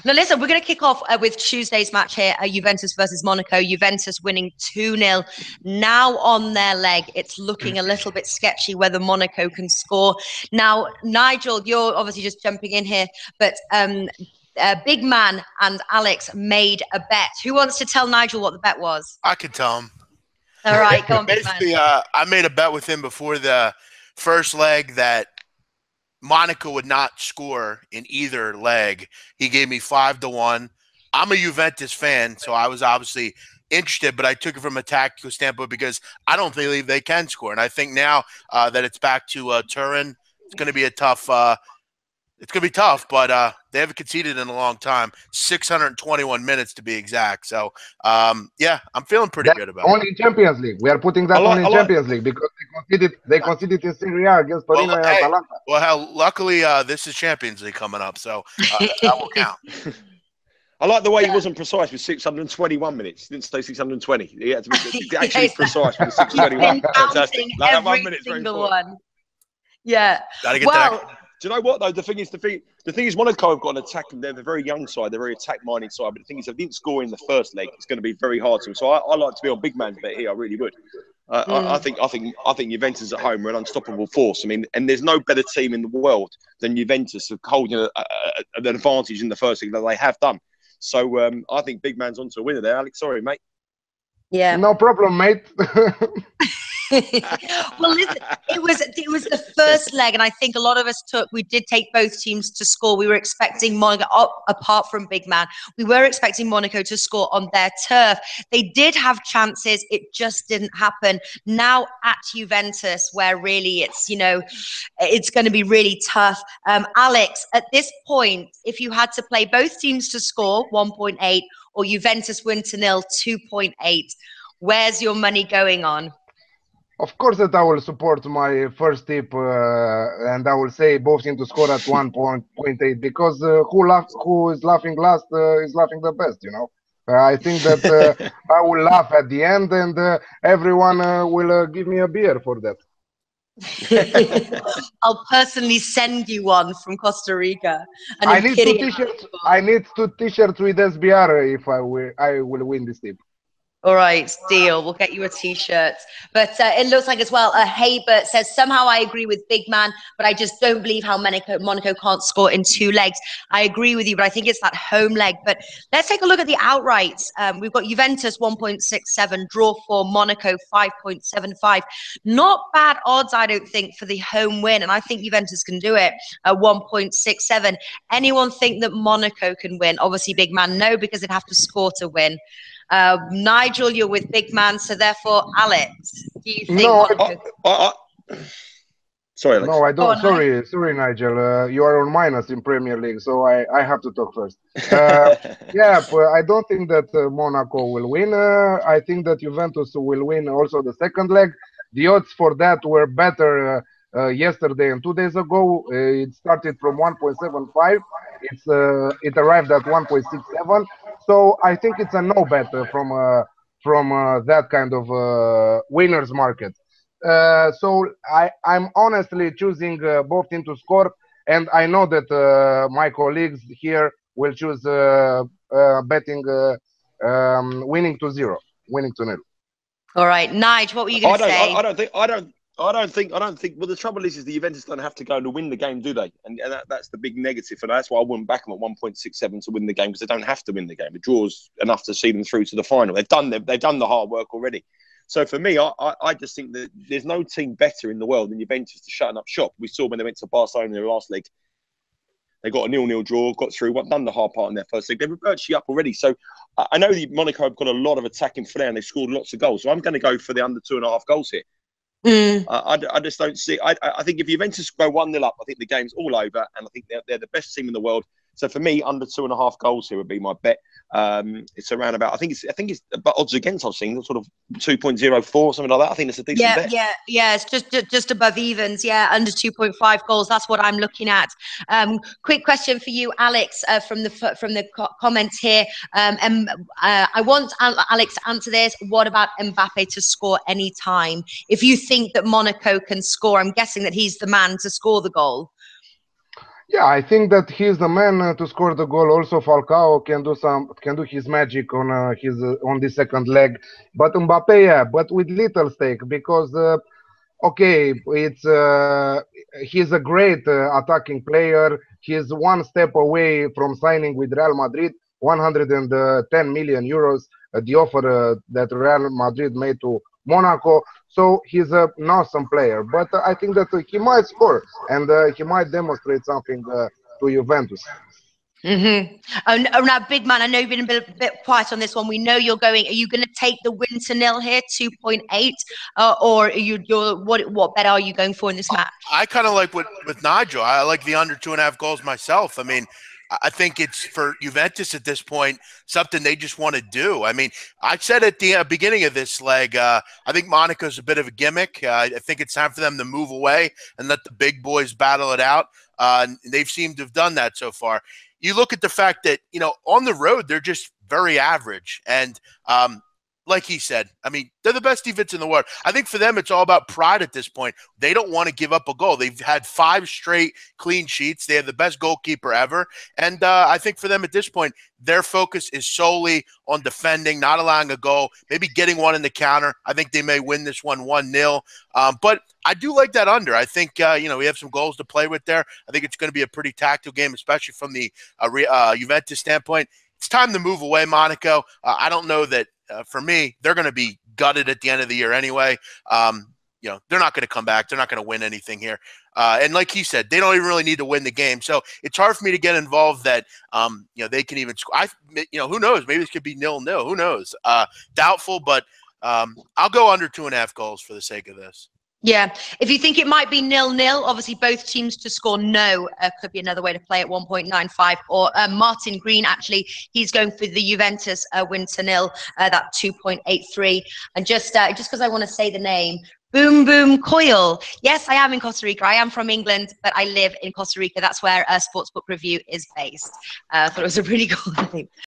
Now, listen, we're going to kick off with Tuesday's match here, Juventus versus Monaco. Juventus winning 2-0. Now on their leg, it's looking a little bit sketchy whether Monaco can score. Now, Nigel, you're obviously just jumping in here, but Big Man and Alex made a bet. Who wants to tell Nigel what the bet was? I can tell him. All right, go on, Big Man. Basically, I made a bet with him before the first leg that Monaco would not score in either leg. He gave me 5-1. I'm a Juventus fan, so I was obviously interested, but I took it from a tactical standpoint because I don't believe they can score. And I think now that it's back to Turin, it's going to be a tough it's going to be tough, but they haven't conceded in a long time, 621 minutes to be exact. So, yeah, I'm feeling pretty good about it. Only in Champions League. We are putting that only in Champions League because they conceded in Serie A against Torino and Atalanta. Well, hell, luckily, this is Champions League coming up, so that will count. I like the way he wasn't precise with 621 minutes. He didn't say 620. He had to be actually precise with the 621. Fantastic. Like every 1 minute single one. Yeah. Gotta get that. Do you know what though? The thing is, Monaco have got an attack. They're the very young side. They're very attack-minded side. But the thing is, if they didn't score in the first leg, it's going to be very hard to. So I like to be on Big Man's bet here. I really would. I think Juventus at home are an unstoppable force. I mean, and there's no better team in the world than Juventus of holding an advantage in the first leg that they have done. So I think Big Man's onto a winner there. Alex, sorry, mate. Yeah. No problem, mate. Well, listen, it was the first leg, and I think a lot of us we did take both teams to score. We were expecting Monaco, apart from Big Man, we were expecting Monaco to score on their turf. They did have chances, it just didn't happen. Now at Juventus, where really it's going to be really tough. Alex, at this point, if you had to play both teams to score 1.8 or Juventus win 2-0 2.8, where's your money going on? Of course that I will support my first tip, and I will say both teams to score at 1.8 because who is laughing last is laughing the best, I think that I will laugh at the end, and everyone will give me a beer for that. I'll personally send you one from Costa Rica. And I need 2 t-shirts. I need 2 t-shirts with SBR if I will win this tip. All right, deal. We'll get you a t-shirt. But it looks like as well, Haber says, somehow I agree with Big Man, but I just don't believe how Monaco can't score in 2 legs. I agree with you, but I think it's that home leg. But let's take a look at the outrights. We've got Juventus 1.67, draw for Monaco 5.75. Not bad odds, I don't think, for the home win. And I think Juventus can do it at 1.67. Anyone think that Monaco can win? Obviously, Big Man, no, because they'd have to score to win. Nigel, you're with Big Man, so therefore, Alex, do you think? No, sorry, Alex. No, I don't. Sorry, Nigel. You are on minus in Premier League, so I have to talk first. Yeah, but I don't think that Monaco will win. I think that Juventus will win also the second leg. The odds for that were better yesterday and 2 days ago. It started from 1.75. It arrived at 1.67. So I think it's a no bet from that kind of winners market. So I'm honestly choosing both teams to score, and I know that my colleagues here will choose betting winning 2-0, winning 2-0. All right, Nigel, what were you going to say? I don't think. Well, the trouble is the Juventus don't have to go to win the game, do they? And that's the big negative, and that's why I wouldn't back them at 1.67 to win the game, because they don't have to win the game. The draw's enough to see them through to the final. They've done the hard work already. So for me, I just think that there's no team better in the world than Juventus to shut up shop. We saw when they went to Barcelona in their last leg. They got a 0-0 draw, got through, done the hard part in their first leg. They were virtually up already. So I know the Monaco have got a lot of attacking flair and they've scored lots of goals. So I'm going to go for the under 2.5 goals here. I just don't see. I think if Juventus go 1-0 up, I think the game's all over, and I think they're the best team in the world. So for me, under 2.5 goals here would be my bet. It's around about. I think it's but odds against I've seen sort of 2.04 something like that. I think it's a decent bet. Yeah. It's just above evens. Yeah, under 2.5 goals. That's what I'm looking at. Quick question for you, Alex, from the comments here. I want Alex to answer this. What about Mbappe to score any time? If you think that Monaco can score, I'm guessing that he's the man to score the goal. Yeah, I think that he's the man to score the goal. Also, Falcao can do his magic on on the second leg. But Mbappe, yeah, but with little stake because okay, he's a great attacking player. He's one step away from signing with Real Madrid, 110 million euros, the offer that Real Madrid made to Monaco. So he's an awesome player. But I think that he might score and he might demonstrate something to Juventus. Mm-hmm. Oh, now, big man, I know you've been a bit quiet on this one. We know you're going. Are you going to take the win to nil here, 2.8, or what bet are you going for in this match? I kind of like with Nigel. I like the under 2.5 goals myself. I mean, I think it's for Juventus at this point something they just want to do. I mean, I said at the beginning of this leg, I think Monaco's a bit of a gimmick. I think it's time for them to move away and let the big boys battle it out. They've seemed to have done that so far. You look at the fact that, on the road, they're just very average. And like he said, I mean, they're the best defense in the world. I think for them, it's all about pride at this point. They don't want to give up a goal. They've had 5 straight clean sheets. They have the best goalkeeper ever. And I think for them at this point, their focus is solely on defending, not allowing a goal, maybe getting one in the counter. I think they may win this one 1-0. But I do like that under. I think, we have some goals to play with there. I think it's going to be a pretty tactical game, especially from the Juventus standpoint. It's time to move away, Monaco. I don't know that for me, they're going to be gutted at the end of the year anyway. They're not going to come back. They're not going to win anything here. And like he said, they don't even really need to win the game. So it's hard for me to get involved that, they can even score. Who knows? Maybe this could be 0-0. Who knows? Doubtful, but I'll go under 2.5 goals for the sake of this. Yeah, if you think it might be 0-0, obviously both teams to score no could be another way to play at 1.95. Or Martin Green, actually, he's going for the Juventus win to nil, that 2.83. And just because I want to say the name, Boom Boom Coil. Yes, I am in Costa Rica. I am from England, but I live in Costa Rica. That's where Sportsbook Review is based. I thought it was a really cool name.